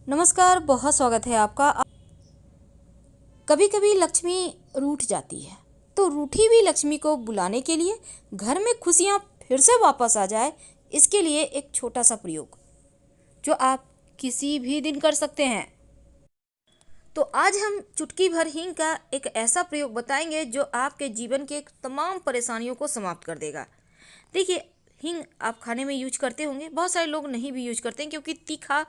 नमस्कार, बहुत स्वागत है आपका। कभी कभी लक्ष्मी रूठ जाती है, तो रूठी हुई लक्ष्मी को बुलाने के लिए, घर में खुशियां फिर से वापस आ जाए, इसके लिए एक छोटा सा प्रयोग जो आप किसी भी दिन कर सकते हैं। तो आज हम चुटकी भर हींग का एक ऐसा प्रयोग बताएंगे जो आपके जीवन के तमाम परेशानियों को समाप्त कर देगा। देखिए, हींग आप खाने में यूज करते होंगे, बहुत सारे लोग नहीं भी यूज करते हैं क्योंकि तीखा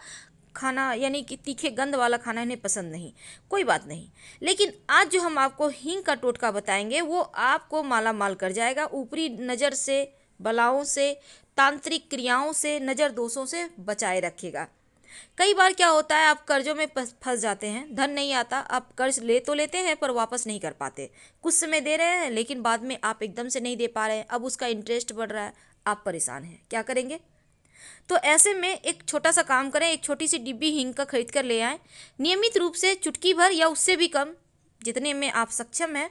खाना यानी कि तीखे गंध वाला खाना इन्हें पसंद नहीं। कोई बात नहीं, लेकिन आज जो हम आपको हींग का टोटका बताएंगे वो आपको माला माल कर जाएगा। ऊपरी नज़र से, बलाओं से, तांत्रिक क्रियाओं से, नज़र दोषों से बचाए रखेगा। कई बार क्या होता है, आप कर्जों में फंस जाते हैं, धन नहीं आता, आप कर्ज ले तो लेते हैं पर वापस नहीं कर पाते। कुछ समय दे रहे हैं लेकिन बाद में आप एकदम से नहीं दे पा रहे हैं, अब उसका इंटरेस्ट बढ़ रहा है, आप परेशान हैं, क्या करेंगे? तो ऐसे में एक छोटा सा काम करें, एक छोटी सी डिब्बी हींग का खरीद कर ले आएँ। नियमित रूप से चुटकी भर या उससे भी कम, जितने में आप सक्षम हैं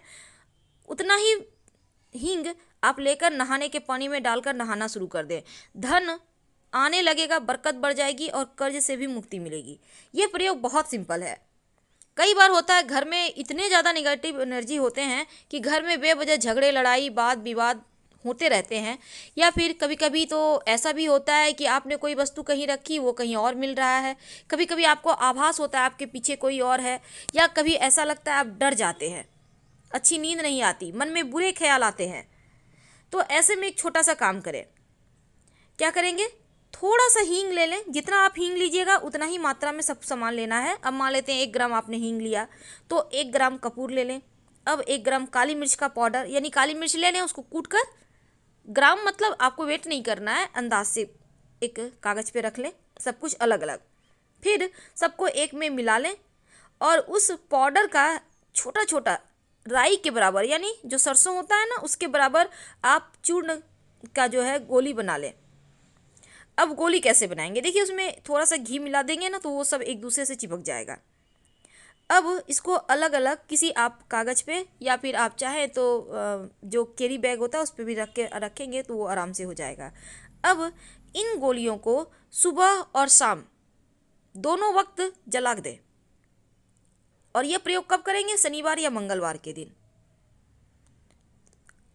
उतना ही हींग आप लेकर नहाने के पानी में डालकर नहाना शुरू कर दें। धन आने लगेगा, बरकत बढ़ जाएगी और कर्ज से भी मुक्ति मिलेगी। ये प्रयोग बहुत सिंपल है। कई बार होता है घर में इतने ज़्यादा निगेटिव एनर्जी होते हैं कि घर में बेवजह झगड़े, लड़ाई, वाद विवाद होते रहते हैं। या फिर कभी कभी तो ऐसा भी होता है कि आपने कोई वस्तु कहीं रखी, वो कहीं और मिल रहा है। कभी कभी आपको आभास होता है आपके पीछे कोई और है, या कभी ऐसा लगता है आप डर जाते हैं, अच्छी नींद नहीं आती, मन में बुरे ख्याल आते हैं। तो ऐसे में एक छोटा सा काम करें। क्या करेंगे? थोड़ा सा हींग ले लें। जितना आप हींग लीजिएगा उतना ही मात्रा में सब सामान लेना है। अब मान लेते हैं 1 ग्राम आपने हींग लिया, तो 1 ग्राम कपूर ले लें। अब 1 ग्राम काली मिर्च का पाउडर यानी काली मिर्च ले लें, उसको कूट कर, ग्राम मतलब आपको वेट नहीं करना है, अंदाज से एक कागज़ पे रख लें, सब कुछ अलग अलग। फिर सबको एक में मिला लें और उस पाउडर का छोटा छोटा राई के बराबर यानी जो सरसों होता है ना उसके बराबर आप चूर्ण का जो है गोली बना लें। अब गोली कैसे बनाएंगे? देखिए, उसमें थोड़ा सा घी मिला देंगे ना तो वो सब एक दूसरे से चिपक जाएगा। अब इसको अलग अलग किसी आप कागज़ पे या फिर आप चाहें तो जो कैरी बैग होता है उस पर भी रखेंगे तो वो आराम से हो जाएगा। अब इन गोलियों को सुबह और शाम दोनों वक्त जला दें। और यह प्रयोग कब करेंगे? शनिवार या मंगलवार के दिन।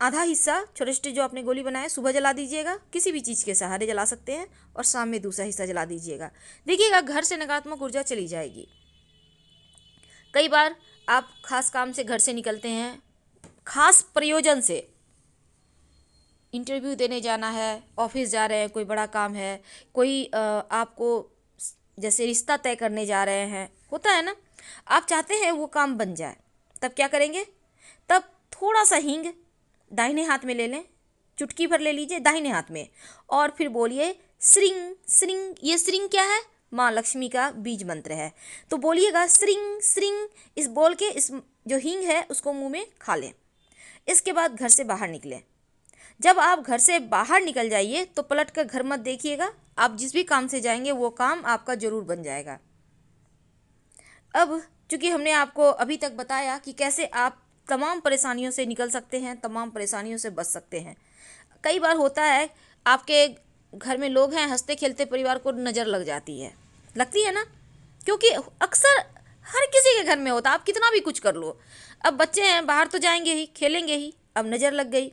आधा हिस्सा छोटे छोटे जो आपने गोली बनाए सुबह जला दीजिएगा, किसी भी चीज़ के सहारे जला सकते हैं, और शाम में दूसरा हिस्सा जला दीजिएगा। देखिएगा घर से नकारात्मक ऊर्जा चली जाएगी। कई बार आप खास काम से घर से निकलते हैं, खास प्रयोजन से, इंटरव्यू देने जाना है, ऑफिस जा रहे हैं, कोई बड़ा काम है, कोई आपको जैसे रिश्ता तय करने जा रहे हैं, होता है ना, आप चाहते हैं वो काम बन जाए, तब क्या करेंगे? तब थोड़ा सा हींग दाहिने हाथ में ले लें, चुटकी भर ले लीजिए दाहिने हाथ में, और फिर बोलिए श्रिंग श्रिंग। ये श्रिंग क्या है? माँ लक्ष्मी का बीज मंत्र है। तो बोलिएगा श्रिंग श्रिंग, इस बोल के इस जो हींग है उसको मुंह में खा लें। इसके बाद घर से बाहर निकलें। जब आप घर से बाहर निकल जाइए तो पलट कर घर मत देखिएगा, आप जिस भी काम से जाएंगे वो काम आपका जरूर बन जाएगा। अब चूंकि हमने आपको अभी तक बताया कि कैसे आप तमाम परेशानियों से निकल सकते हैं, तमाम परेशानियों से बच सकते हैं। कई बार होता है आपके घर में लोग हैं, हंसते खेलते परिवार को नज़र लग जाती है, लगती है ना, क्योंकि अक्सर हर किसी के घर में होता, आप कितना भी कुछ कर लो। अब बच्चे हैं, बाहर तो जाएंगे ही, खेलेंगे ही, अब नज़र लग गई,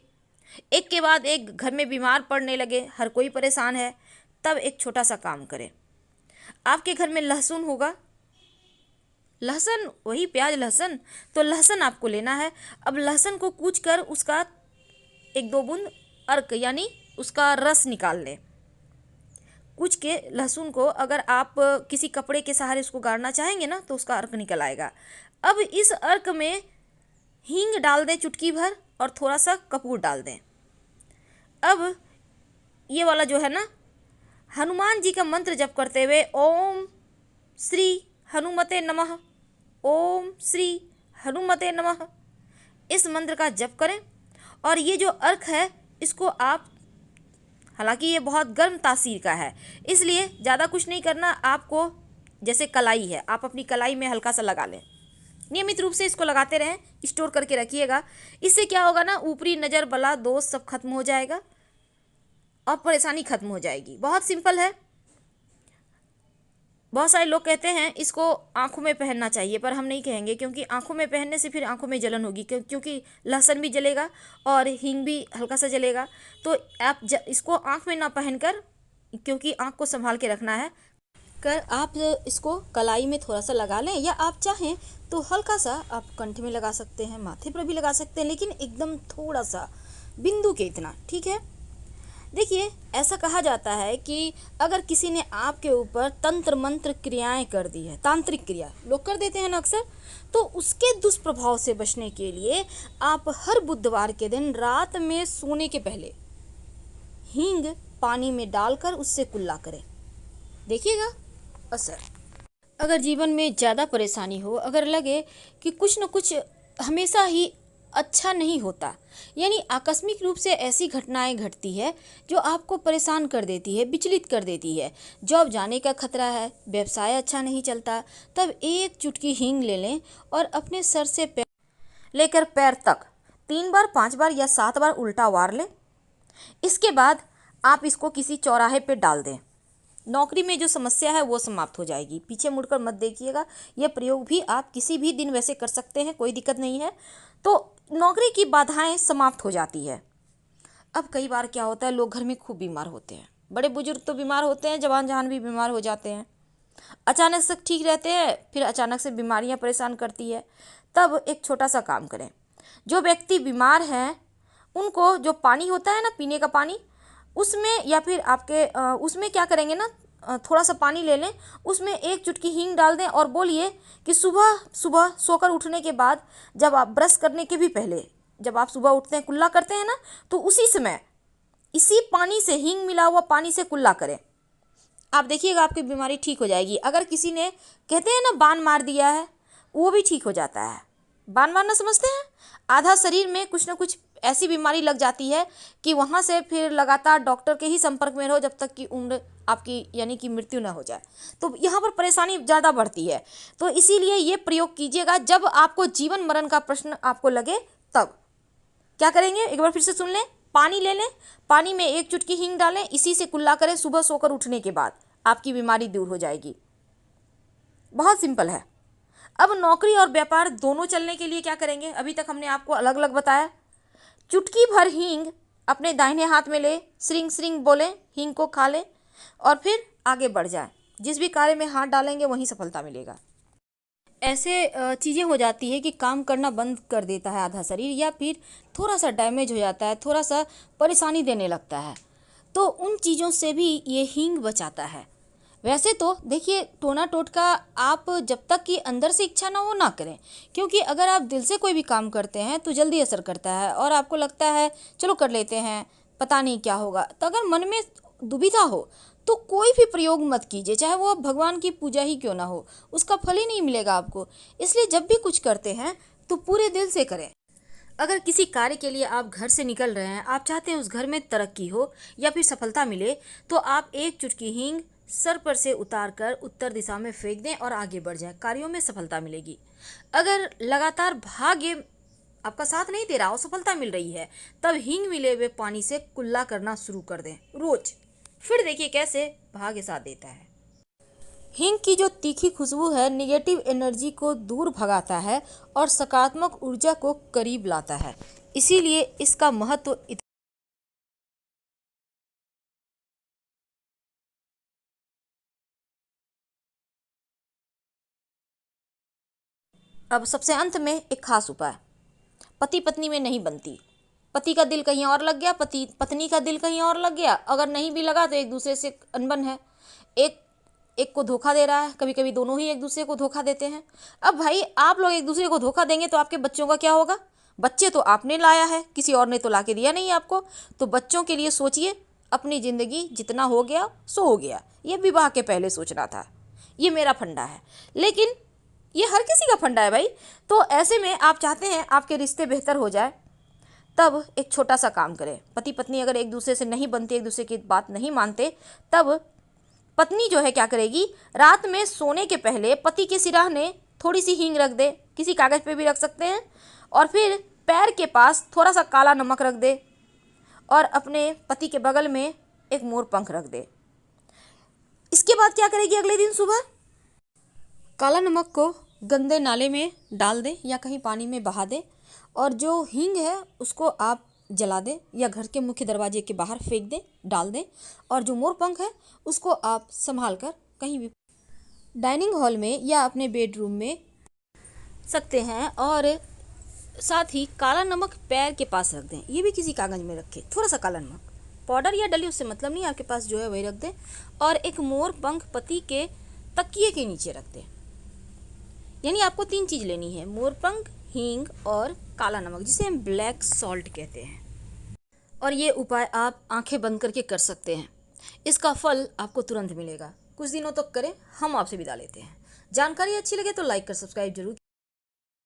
एक के बाद एक घर में बीमार पड़ने लगे, हर कोई परेशान है। तब एक छोटा सा काम करें। आपके घर में लहसुन होगा, लहसुन वही प्याज लहसुन, तो लहसुन आपको लेना है। अब लहसुन को कूच कर उसका 1-2 बूंद अर्क यानी उसका रस निकाल लें। कूच के लहसुन को अगर आप किसी कपड़े के सहारे उसको गाड़ना चाहेंगे ना तो उसका अर्क निकल आएगा। अब इस अर्क में हींग डाल दें चुटकी भर और थोड़ा सा कपूर डाल दें। अब ये वाला जो है ना, हनुमान जी का मंत्र जप करते हुए ओम श्री हनुमते नमः, ओम श्री हनुमते नमः, इस मंत्र का जप करें। और ये जो अर्क है इसको आप, हालांकि ये बहुत गर्म तासीर का है इसलिए ज़्यादा कुछ नहीं करना आपको, जैसे कलाई है आप अपनी कलाई में हल्का सा लगा लें। नियमित रूप से इसको लगाते रहें, स्टोर करके रखिएगा। इससे क्या होगा ना, ऊपरी नज़र, बला, दोष सब खत्म हो जाएगा और परेशानी खत्म हो जाएगी। बहुत सिंपल है। बहुत सारे लोग कहते हैं इसको आँखों में पहनना चाहिए, पर हम नहीं कहेंगे, क्योंकि आँखों में पहनने से फिर आँखों में जलन होगी, क्योंकि लहसुन भी जलेगा और हींग भी हल्का सा जलेगा। तो आप इसको आँख में ना पहनकर, क्योंकि आँख को संभाल के रखना है, आप इसको कलाई में थोड़ा सा लगा लें, या आप चाहें तो हल्का सा आप कंठ में लगा सकते हैं, माथे पर भी लगा सकते हैं, लेकिन एकदम थोड़ा सा, बिंदु के इतना, ठीक है। देखिए, ऐसा कहा जाता है कि अगर किसी ने आपके ऊपर तंत्र मंत्र क्रियाएं कर दी है, तांत्रिक क्रिया लोग कर देते हैं ना अक्सर, तो उसके दुष्प्रभाव से बचने के लिए आप हर बुधवार के दिन रात में सोने के पहले हींग पानी में डालकर उससे कुल्ला करें, देखिएगा असर। अगर जीवन में ज़्यादा परेशानी हो, अगर लगे कि कुछ न कुछ हमेशा ही अच्छा नहीं होता, यानी आकस्मिक रूप से ऐसी घटनाएं घटती है जो आपको परेशान कर देती है, विचलित कर देती है, जॉब जाने का खतरा है, व्यवसाय अच्छा नहीं चलता, तब एक चुटकी हींग ले लें और अपने सर से पैर लेकर पैर तक 3 बार, 5 बार या 7 बार उल्टा वार लें। इसके बाद आप इसको किसी चौराहे पे डाल दें। नौकरी में जो समस्या है वो समाप्त हो जाएगी। पीछे मुड़कर मत देखिएगा, यह प्रयोग भी आप किसी भी दिन वैसे कर सकते हैं, कोई दिक्कत नहीं है। तो नौकरी की बाधाएं समाप्त हो जाती है। अब कई बार क्या होता है, लोग घर में खूब बीमार होते हैं, बड़े बुजुर्ग तो बीमार होते हैं, जवान जहान भी बीमार हो जाते हैं, अचानक से ठीक रहते हैं, फिर अचानक से बीमारियां परेशान करती है। तब एक छोटा सा काम करें, जो व्यक्ति बीमार हैं उनको जो पानी होता है ना, पीने का पानी, उसमें या फिर आपके उसमें क्या करेंगे ना, थोड़ा सा पानी ले लें, उसमें एक चुटकी हींग डाल दें और बोलिए कि सुबह सुबह सोकर उठने के बाद, जब आप ब्रश करने के भी पहले, जब आप सुबह उठते हैं, कुल्ला करते हैं ना, तो उसी समय इसी पानी से, हींग मिला हुआ पानी से कुल्ला करें। आप देखिएगा आपकी बीमारी ठीक हो जाएगी। अगर किसी ने, कहते हैं ना, बाण मार दिया है, वो भी ठीक हो जाता है। बाण मारना समझते हैं? आधा शरीर में कुछ ना कुछ ऐसी बीमारी लग जाती है कि वहाँ से फिर लगातार डॉक्टर के ही संपर्क में रहो जब तक कि उम्र आपकी, यानी कि मृत्यु ना हो जाए, तो यहाँ पर परेशानी ज़्यादा बढ़ती है। तो इसीलिए ये प्रयोग कीजिएगा, जब आपको जीवन मरण का प्रश्न आपको लगे तब क्या करेंगे, एक बार फिर से सुन लें। पानी ले लें, पानी में एक चुटकी हींग डालें, इसी से कुल्ला करें सुबह सोकर उठने के बाद, आपकी बीमारी दूर हो जाएगी। बहुत सिंपल है। अब नौकरी और व्यापार दोनों चलने के लिए क्या करेंगे, अभी तक हमने आपको अलग अलग बताया। चुटकी भर हींग अपने दाहिने हाथ में ले, श्रिंग श्रिंग बोले, हींग को खा लें और फिर आगे बढ़ जाए। जिस भी कार्य में हाथ डालेंगे वहीं सफलता मिलेगा। ऐसे चीज़ें हो जाती है कि काम करना बंद कर देता है आधा शरीर, या फिर थोड़ा सा डैमेज हो जाता है, थोड़ा सा परेशानी देने लगता है, तो उन चीज़ों से भी ये हींग बचाता है। वैसे तो देखिए, टोना टोटका आप जब तक कि अंदर से इच्छा ना हो ना करें, क्योंकि अगर आप दिल से कोई भी काम करते हैं तो जल्दी असर करता है और आपको लगता है चलो कर लेते हैं, पता नहीं क्या होगा। तो अगर मन में दुविधा हो तो कोई भी प्रयोग मत कीजिए, चाहे वो भगवान की पूजा ही क्यों ना हो, उसका फल ही नहीं मिलेगा आपको। इसलिए जब भी कुछ करते हैं तो पूरे दिल से करें। अगर किसी कार्य के लिए आप घर से निकल रहे हैं, आप चाहते हैं उस घर में तरक्की हो या फिर सफलता मिले, तो आप एक चुटकी हींग सर पर से उतार कर उत्तर दिशा में फेंक दें और आगे बढ़ जाएं, कार्यों में सफलता मिलेगी। अगर लगातार भाग्य आपका साथ नहीं दे रहा और सफलता मिल रही है, तब हींग मिले हुए पानी से कुल्ला करना शुरू कर दें रोज, फिर देखिए कैसे भाग्य साथ देता है। हींग की जो तीखी खुशबू है निगेटिव एनर्जी को दूर भगाता है और सकारात्मक ऊर्जा को करीब लाता है, इसीलिए इसका महत्व अब सबसे अंत में एक खास उपाय, पति पत्नी में नहीं बनती, पति का दिल कहीं और लग गया, पति पत्नी का दिल कहीं और लग गया, अगर नहीं भी लगा तो एक दूसरे से अनबन है, एक एक को धोखा दे रहा है, कभी कभी दोनों ही एक दूसरे को धोखा देते हैं। अब भाई आप लोग एक दूसरे को धोखा देंगे तो आपके बच्चों का क्या होगा? बच्चे तो आपने लाया है, किसी और ने तो ला के दिया नहीं आपको। तो बच्चों के लिए सोचिए, अपनी ज़िंदगी जितना हो गया सो हो गया, ये विवाह के पहले सोचना था, ये मेरा फंडा है। लेकिन ये हर किसी का फंडा है भाई। तो ऐसे में आप चाहते हैं आपके रिश्ते बेहतर हो जाए, तब एक छोटा सा काम करें। पति पत्नी अगर एक दूसरे से नहीं बनते, एक दूसरे की बात नहीं मानते, तब पत्नी जो है क्या करेगी, रात में सोने के पहले पति के सिरहाने थोड़ी सी हींग रख दे, किसी कागज़ पे भी रख सकते हैं, और फिर पैर के पास थोड़ा सा काला नमक रख दे और अपने पति के बगल में एक मोर पंख रख दे। इसके बाद क्या करेगी, अगले दिन सुबह काला नमक को गंदे नाले में डाल दें या कहीं पानी में बहा दें, और जो हींग है उसको आप जला दें या घर के मुख्य दरवाजे के बाहर फेंक दें, डाल दें। और जो मोरपंख है उसको आप संभाल कर कहीं भी डाइनिंग हॉल में या अपने बेडरूम में सकते हैं। और साथ ही काला नमक पैर के पास रख दें, ये भी किसी कागज़ में रखें। थोड़ा सा काला नमक, पाउडर या डली उससे मतलब नहीं, आपके पास जो है वही रख दें। और एक मोर पंख पति के तकिए के नीचे रख दें। यानी आपको 3 चीज़ लेनी है, मोर पंख, हींग और काला नमक, जिसे हम ब्लैक सॉल्ट कहते हैं। और ये उपाय आप आंखें बंद करके कर सकते हैं। इसका फल आपको तुरंत मिलेगा। कुछ दिनों तक करें। हम आपसे विदा लेते हैं। जानकारी अच्छी लगे तो लाइक कर सब्सक्राइब जरूर